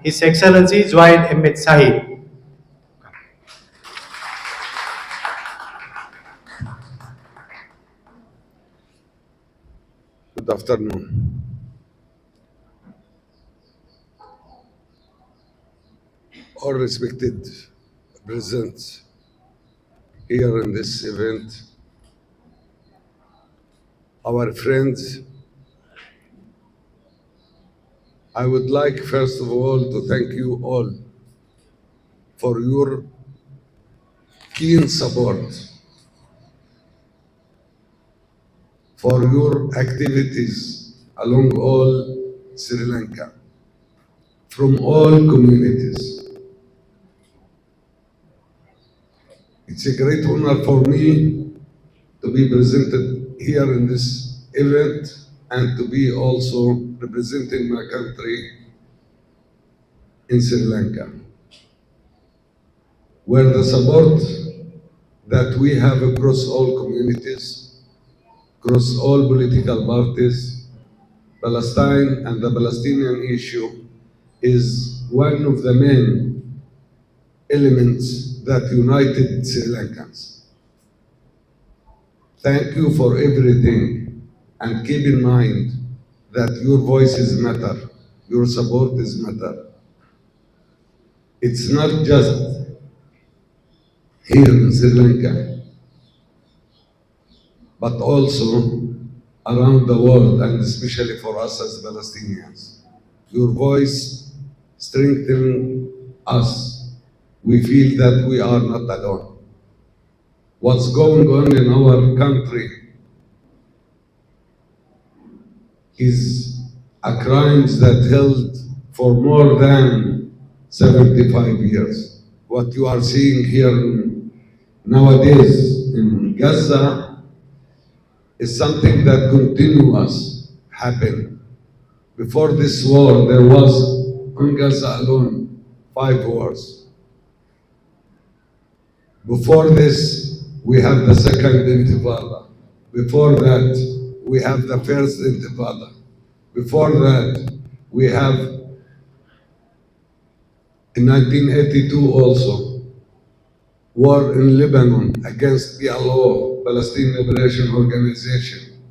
His Excellency Zuhair Zaid. Good afternoon. All respected present here in this event, our friends, I would like first of all to thank you all for your keen support, for your activities along all Sri Lanka, from all communities. It's a great honor for me to be presented here in this event and to be also representing my country in Sri Lanka, where the support that we have across all communities, across all political parties, Palestine and the Palestinian issue is one of the main elements that united Sri Lankans. Thank you for everything, and keep in mind that your voices matter, your support is matter. It's not just here in Sri Lanka, but also around the world, and especially for us as Palestinians. Your voice strengthens us. We feel that we are not alone. What's going on in our country is a crimes that held for more than 75 years. What you are seeing here nowadays in Gaza is something that continuous happen. Before this war, there was in Gaza alone 5 wars. Before this, we have the second intifada. Before that, we have the first intifada. Before that, we have in 1982 also, war in Lebanon against PLO, Palestine Liberation Organization.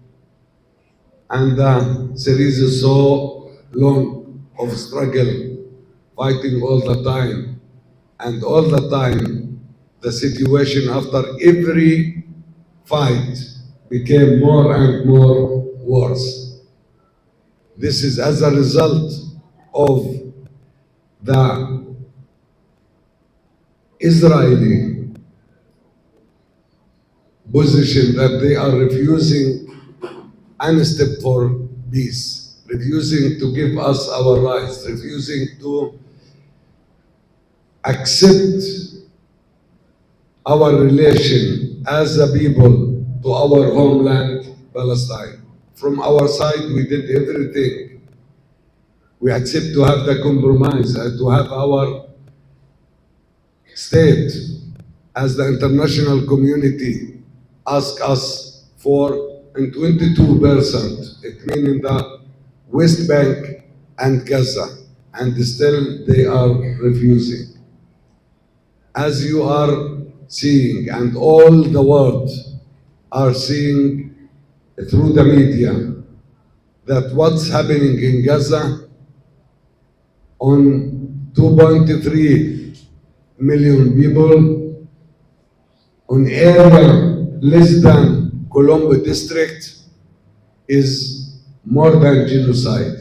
And the series is so long of struggle, fighting all the time. And all the time, the situation after every fight became more and more worse. This is as a result of the Israeli position that they are refusing any step for peace, refusing to give us our rights, refusing to accept our relation as a people to our homeland, Palestine. From our side, we did everything. We accept to have the compromise and to have our state as the international community ask us for, and 22%, it means in the West Bank and Gaza, and still they are refusing. As you are seeing, and all the world are seeing through the media, that what's happening in Gaza on 2.3 million people, on area less than Colombo district, is more than genocide.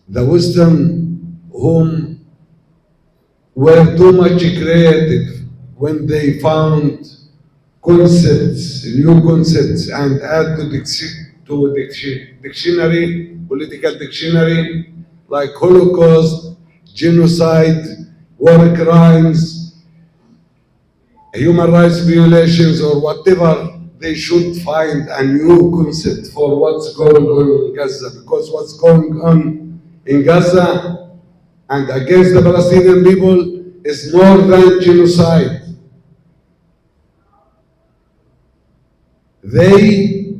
The Western whom were too much creative when they found concepts, new concepts, and add to dictionary, political dictionary, like Holocaust, genocide, war crimes, human rights violations, or whatever. They should find a new concept for what's going on in Gaza, because what's going on in Gaza and against the Palestinian people is more than genocide. They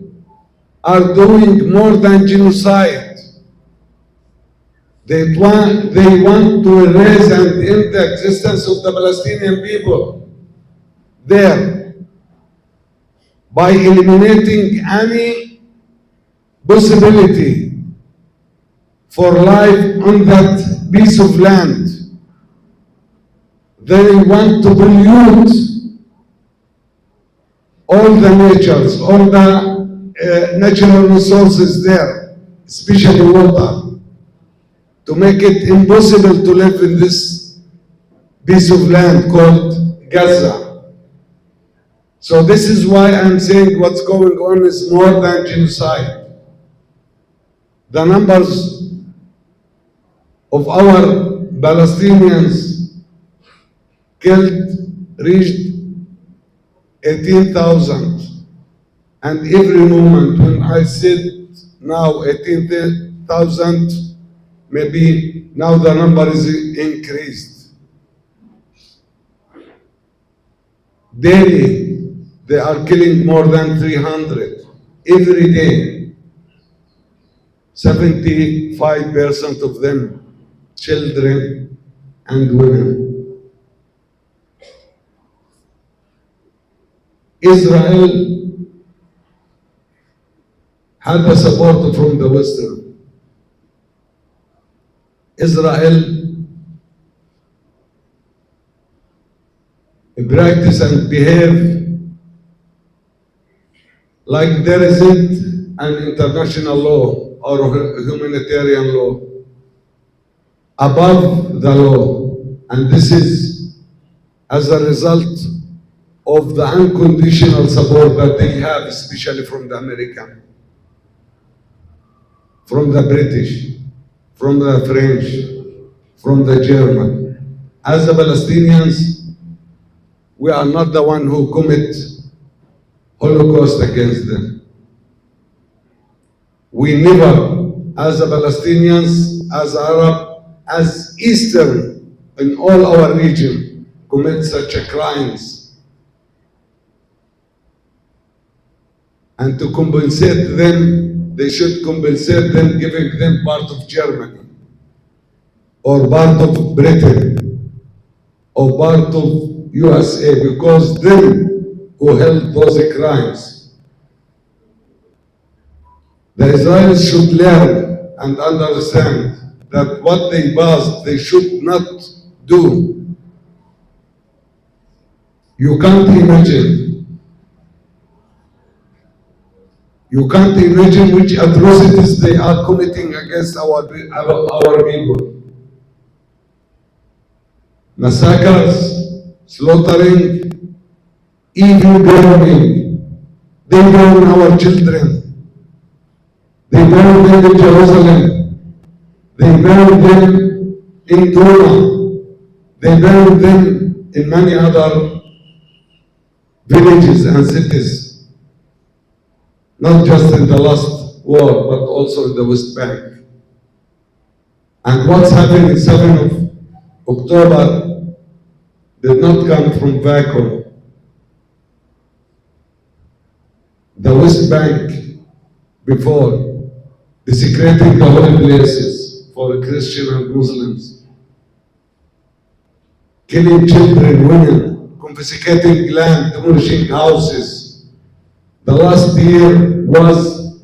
are doing more than genocide. They want to erase and end the existence of the Palestinian people there by eliminating any possibility for life on that piece of land. They want to pollute all the natures, all the natural resources there, especially water, to make it impossible to live in this piece of land called Gaza. So this is why I'm saying what's going on is more than genocide. The numbers of our Palestinians killed reached 18,000. And every moment when I said now 18,000, maybe now the number is increased. Daily, they are killing more than 300. Every day, 75% of them children and women. Israel had the support from the Western. Israel practice and behave like there isn't an international law or humanitarian law above the law. And this is as a result of the unconditional support that they have, especially from the American, from the British, from the French, from the German. As the Palestinians, we are not the one who commit Holocaust against them. We never, as the Palestinians, as Arab, as Eastern, in all our region, commit such a crimes. And to compensate them, they should compensate them, giving them part of Germany, or part of Britain, or part of USA, because them who held those crimes. The Israelis should learn and understand that what they passed, they should not do. You can't imagine which atrocities they are committing against our people. Massacres, slaughtering, evil burning. They burn our children. They burn them in Jerusalem. They burn them in Duma. They burn them in many other villages and cities. Not just in the last war, but also in the West Bank. And what's happened in 7 of October did not come from vacuum. The West Bank, before desecrating the holy places for Christians and Muslims, killing children, women, confiscating land, demolishing houses. The last year was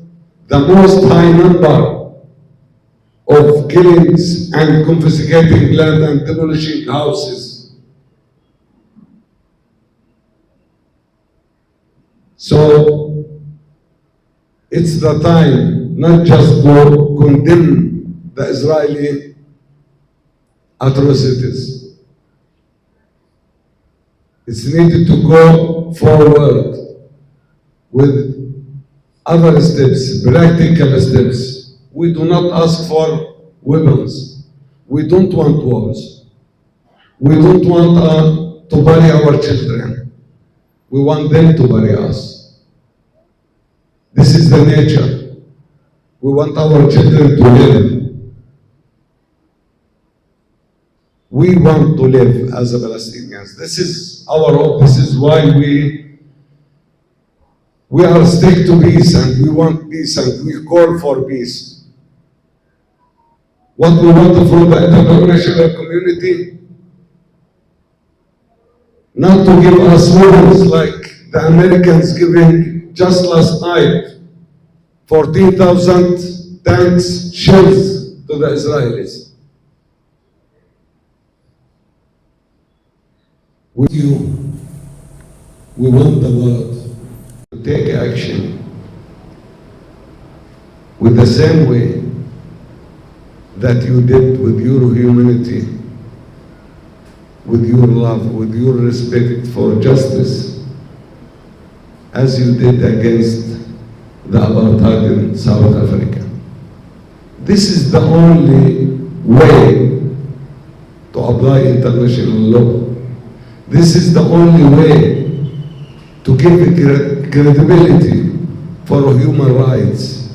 the most high number of killings and confiscating land and demolishing houses. So it's the time not just to condemn the Israeli atrocities. It's needed to go forward with other steps, practical steps. We do not ask for weapons. We don't want wars. We don't want to bury our children. We want them to bury us. This is the nature. We want our children to live. We want to live as Palestinians. This is our hope. This is why we are stick to peace, and we want peace, and we call for peace. What we want from the international community, not to give us loans like the Americans giving just last night 14,000 tanks, shells to the Israelis. With you, we want the world To take action with the same way that you did with your humanity, with your love, with your respect for justice, as you did against the apartheid in South Africa. This is the only way to apply international law. This is the only way to give credibility for human rights,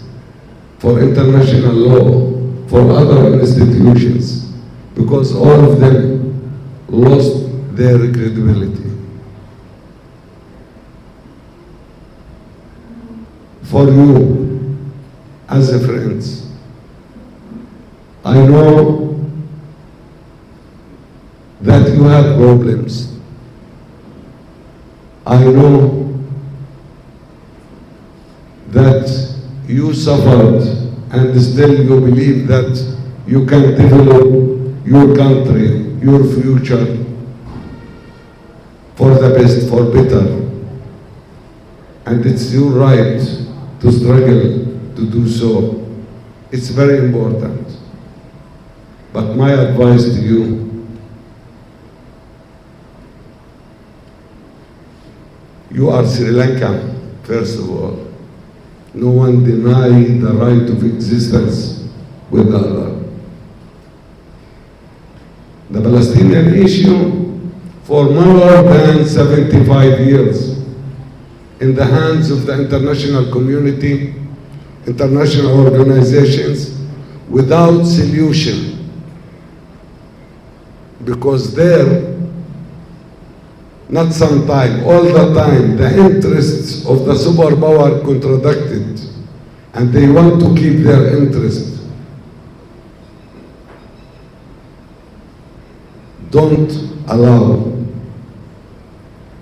for international law, for other institutions, because all of them lost their credibility. For you, as a friends, I know that you have problems. I know that you suffered and still you believe that you can develop your country, your future for the best, for better. And it's your right to struggle to do so. It's very important. But my advice to you, you are Sri Lankan, first of all. No one deny the right of existence with the other. The Palestinian issue for more than 75 years in the hands of the international community, international organizations, without solution. Because there, not sometime, all the time, the interests of the superpower contradicted, and they want to keep their interest. Don't allow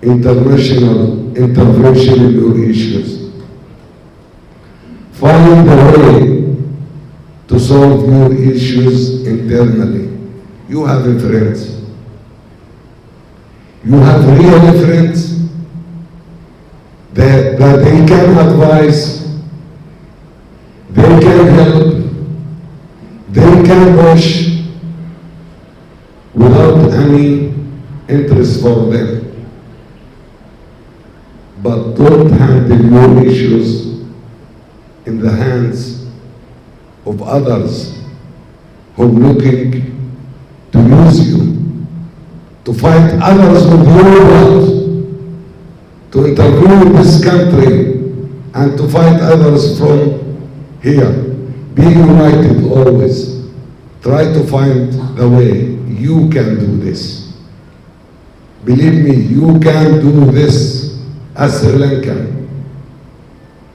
international intervention in your issues. Find a way to solve your issues internally. You have friends. You have real friends that they can advise, they can help, they can push without any interest for them. But don't handle your issues in the hands of others who are looking to use you, to fight others with your blood, to intervene in this country, and to fight others from here. Be united always. Try to find the way. You can do this. Believe me, you can do this as Sri Lankan.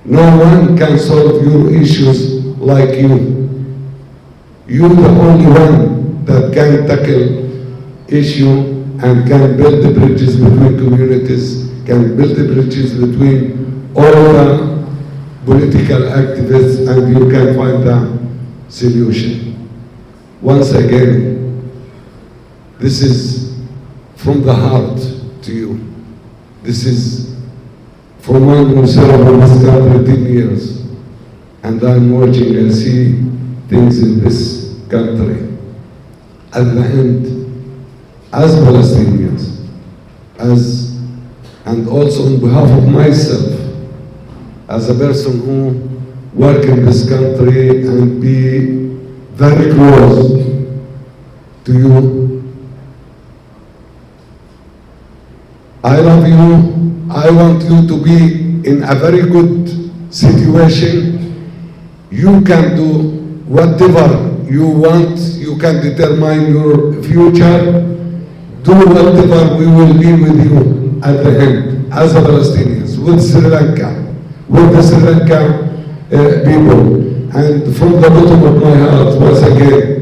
No one can solve your issues like you. You're the only one that can tackle issue and can build the bridges between communities, can build the bridges between all the political activists, and you can find the solution. Once again, this is from the heart to you. This is from one who served in this country 10 years, and I'm watching and see things in this country. At the end, as Palestinians, and also on behalf of myself, as a person who work in this country and be very close to you, I love you. I want you to be in a very good situation. You can do whatever you want. You can determine your future. Do whatever, we will be with you at the end, as a Palestinians, with Sri Lanka, with the Sri Lanka people. And from the bottom of my heart, once again,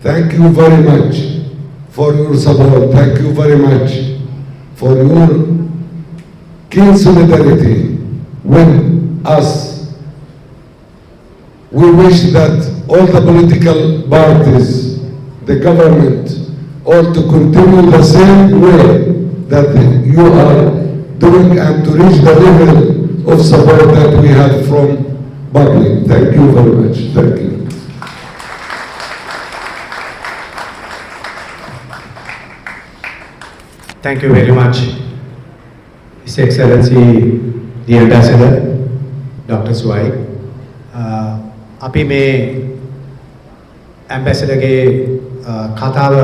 Thank you very much for your support. Thank you very much for your keen solidarity with us. We wish that all the political parties, the government, all to continue the same way that you are doing and to reach the level of support that we have from public. Thank you very much. Thank you. Thank you very much, His Excellency, the Ambassador, Dr. Zuhair. අපි මේ ඇම්බැසඩර්ගේ කතාව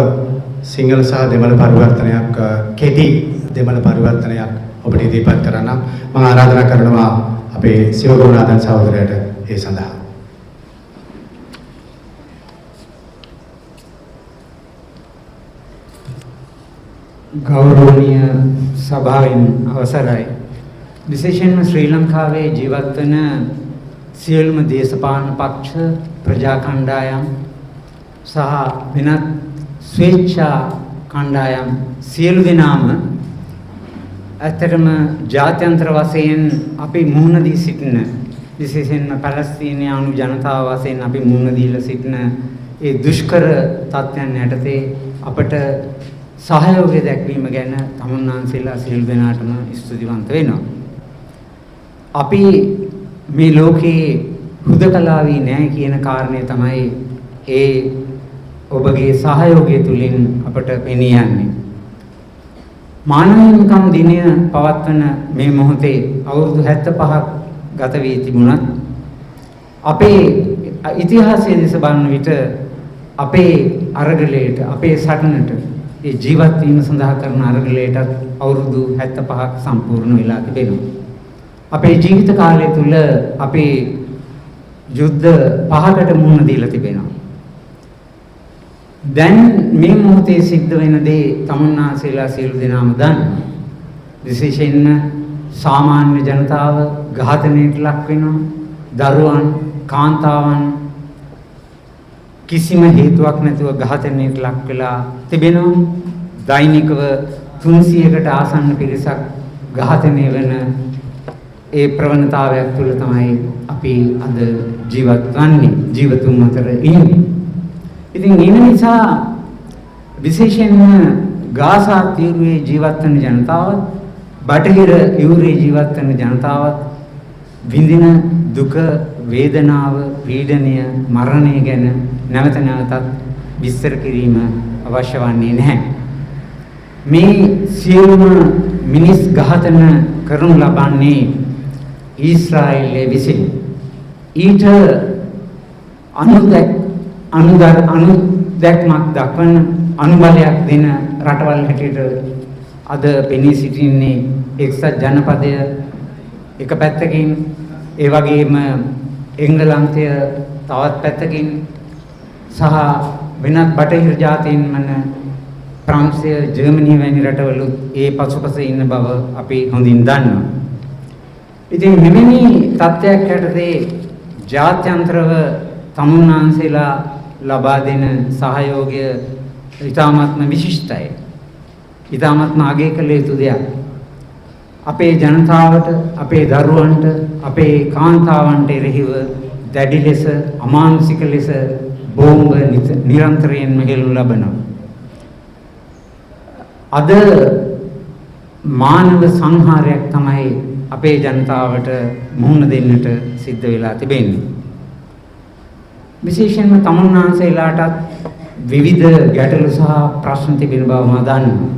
සිංහල සහ දෙමළ පරිවර්තනයක් කෙටි දෙමළ පරිවර්තනයක් ඔබට ඉදිරිපත් කරන්න මම ආරාධනා කරනවා අපේ සිවගුණනාഥන් සහෝදරයාට ඒ සඳහා. ගෞරවනීය සභාවෙන් අවසරයි. විශේෂයෙන්ම ශ්‍රී ලංකාවේ ජීවත් වන සියලුම දේශපාලන පක්ෂ ප්‍රජා කණ්ඩායම් සහ වෙනත් ස්වේච්ඡා කණ්ඩායම් සියලු දෙනාම ඇත්තටම ජාත්‍යන්තර වශයෙන් අපි මුහුණ දී සිටින විශේෂයෙන්ම පැලස්තීනියානු ජනතාව වශයෙන් අපි මුහුණ දීලා සිටින ඒ දුෂ්කර තත්ත්වයන් යටතේ අපට සහයෝගය දැක්වීම ගැන තමුන්නාන්සේලා සියලු දෙනාටම ස්තුතිවන්ත වෙනවා. අපි මේ ලෝකේ හුදකලාවී නැහැ කියන කාරණය තමයි ඒ ඔබගේ සහයෝගය තුලින් අපට පෙනී යන්නේ. මානව හිමිකම් දිනය පවත්වන මේ මොහොතේ අවුරුදු 75ක් ගත වී තිබුණත් අපේ ඉතිහාසයේ දෙස බලන විට අපේ අරගලයට අපේ සටනට ඒ ජීවත් වීම සඳහා කරන අරගලයටත් අවුරුදු 75ක් සම්පූර්ණ වෙලා තිබෙනවා. අපේ ජීවිත කාලය තුල අපේ යුද්ධ 5කට මුහුණ දීලා තිබෙනවා. දැන් මේ මොහොතේ සිද්ධ වෙන දේ තමුන්නාන්සේලා සියලු දෙනාම දන්නවා. විශේෂයෙන්ම සාමාන්‍ය ජනතාව ඝාතනයට ලක් වෙනවා. දරුවන්, කාන්තාවන් කිසිම හේතුවක් නැතුව ඝාතනයට ලක් වෙලා තිබෙනවා. දෛනිකව 300කට ආසන්න පිරිසක් ඝාතනය වෙන ඒ ප්‍රවණතාවයක් තුළ තමයි අපි අද ජීවත් වන්නේ, ජීවතුන් අතර ඉන්නේ. ඉතින් ඒ නිසා විශේෂයෙන්ම ගාසා තීරුවේ ජීවත් වන ජනතාවත්, බටහිර යුරේ ජීවත් වන ජනතාවත් විඳින දුක, වේදනාව, පීඩනය, මරණය ගැන නැවත නැවතත් විස්තර කිරීම අවශ්‍ය වන්නේ නැහැ. මේ සියලුම මිනිස් ඝාතන කරනු ලබන්නේ ඊශ්‍රායලයේ විසින්. ඊට අනුදැක්මක් දක්වන අනුබලයක් දෙන රටවල් හැටියට අද පෙනී සිටින්නේ එක්සත් ජනපදය එක පැත්තකින්, ඒ වගේම එංගලන්තය තවත් පැත්තකින් සහ වෙනත් බටහිර ජාතීන් වන ප්‍රංශය, ජර්මනිය වැනි රටවලුත් ඒ පසුපස ඉන්න බව අපි හොඳින් දන්නවා. ඉතින් මෙවැනි තත්ත්වයක් යටතේ ජාත්‍යන්තරව තමුන්නාන්සේලා ලබා දෙන සහයෝගය ඉතාමත්ම විශිෂ්ටයි. ඉතාමත්ම අගය කළ යුතු දෙයක්. අපේ ජනතාවට, අපේ දරුවන්ට, අපේ කාන්තාවන්ට එරෙහිව දැඩි ලෙස, අමානුෂික ලෙස බෝම්බ නිරන්තරයෙන්ම හෙළු ලබනවා. අද මානව සංහාරයක් තමයි අපේ ජනතාවට මුහුණ දෙන්නට සිද්ධ වෙලා තිබෙන්නේ. විශේෂයෙන්ම තමුන්නාන්සේලාටත් විවිධ ගැටලු සහ ප්‍රශ්න තිබෙන බව මම දන්නවා.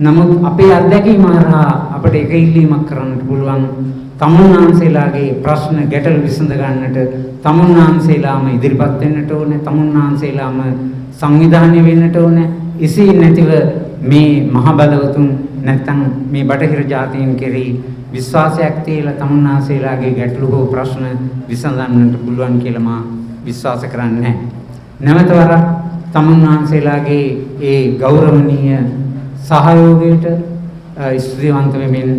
නමුත් අපේ අත්දැකීම හරහා අපට එක ඉල්ලීමක් කරන්නට පුළුවන්. තමුන්නාන්සේලාගේ ප්‍රශ්න ගැටලු විසඳ ගන්නට තමුන්නාන්සේලාම ඉදිරිපත් වෙන්නට ඕනේ. තමුන්නාන්සේලාම සංවිධානය වෙන්නට ඕනේ. එසේ නැතිව මේ මහ බලවතුන් නැත්නම් මේ බටහිර ජාතීන් කෙරෙහි විශ්වාසයක් තියලා තමුන්නාන්සේලාගේ ගැටලු හෝ ප්‍රශ්න විසඳන්නට පුළුවන් කියලා මා විශ්වාස කරන්නේ නැහැ. නැවත වරක් තමුන්නාන්සේලාගේ ඒ ගෞරවනීය සහයෝගයට ස්තුතිවන්ත වෙමින්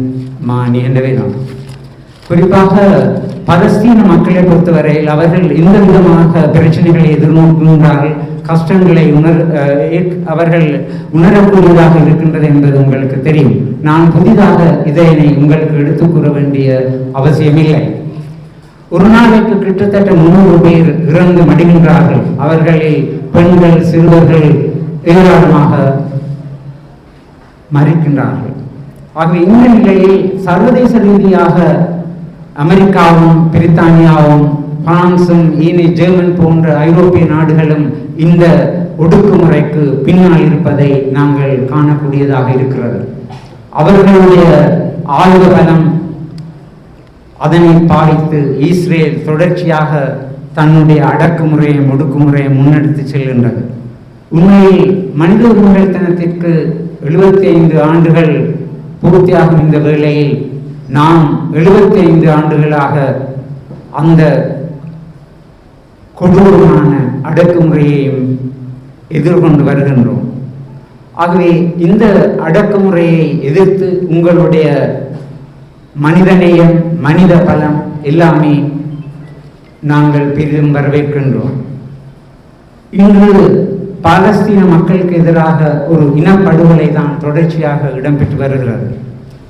මා නිහඬ වෙනවා. குறிப்பாக பலஸ்தீன மக்களை பொறுத்தவரையில் அவர்கள் எந்த விதமாக பிரச்சனைகளை எதிர்நோக்குகின்றார்கள், கஷ்டங்களை அவர்கள் உணரக்கூடியதாக இருக்கின்றது என்பது உங்களுக்கு தெரியும். நான் புதிதாக இதனை உங்களுக்கு எடுத்துக் கூற வேண்டிய அவசியமில்லை. ஒரு நாளைக்கு கிட்டத்தட்ட 300 பேர் இறந்து மடிகின்றார்கள். அவர்களில் பெண்கள், சிறுவர்கள் ஏராளமாக மறிக்கின்றார்கள். ஆகவே இந்த நிலையில் சர்வதேச ரீதியாக அமெரிக்காவும், பிரித்தானியாவும், பிரான்சும், ஜெர்மன் போன்ற ஐரோப்பிய நாடுகளும் இந்த ஒடுக்குமுறைக்கு பின்னால் இருப்பதை நாங்கள் காணக்கூடியதாக இருக்கிறது. அவர்களுடைய ஆயுத பலம் அதனை பாவித்து இஸ்ரேல் தொடர்ச்சியாக தன்னுடைய அடக்குமுறையை, ஒடுக்குமுறையை முன்னெடுத்து செல்கின்றது. உண்மையில் மனித உரிமைகள் தினத்திற்கு 75 ஆண்டுகள் பூர்த்தியாகும் இந்த வேளையில் நாம் 75 ஆண்டுகளாக அந்த கொடூரமான அடக்குமுறையையும் எதிர்கொண்டு வருகின்றோம். ஆகவே இந்த அடக்குமுறையை எதிர்த்து உங்களுடைய மனிதநேயம், மனித பலம் எல்லாமே நாங்கள் பெரிதும் வரவேற்கின்றோம். இன்று பாலஸ்தீன மக்களுக்கு எதிராக ஒரு இனப்படுகொலை தான் தொடர்ச்சியாக இடம்பெற்று வருகிறது.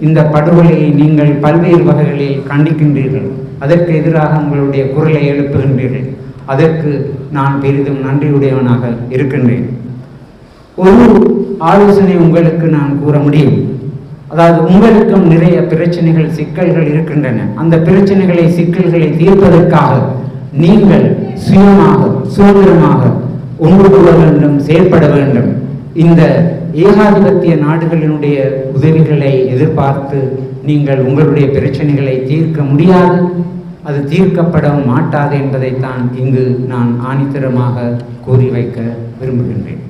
இந்த படுகொலையை நீங்கள் பல்வேறு வகைகளில் கண்டிக்கின்றீர்கள். அதற்கு எதிராக உங்களுடைய குரலை எழுப்புகின்றீர்கள். அதற்கு நான் பெரிதும் நன்றியுடையவனாக இருக்கின்றேன். ஒரு ஆலோசனை உங்களுக்கு நான் கூற முடியும். அதாவது உங்களுக்கும் நிறைய பிரச்சனைகள், சிக்கல்கள் இருக்கின்றன. அந்த பிரச்சனைகளை, சிக்கல்களை தீர்ப்பதற்காக நீங்கள் சுயமாக, சுதந்திரமாக ஒன்று கூற வேண்டும், செயல்பட வேண்டும். இந்த ஏகாதிபத்திய நாடுகளினுடைய உதவிகளை எதிர்பார்த்து நீங்கள் உங்களுடைய பிரச்சனைகளை தீர்க்க முடியாது, அது தீர்க்கப்படவும் மாட்டாது என்பதைத்தான் இங்கு நான் ஆணித்தரமாக கூறி வைக்க விரும்புகின்றேன்.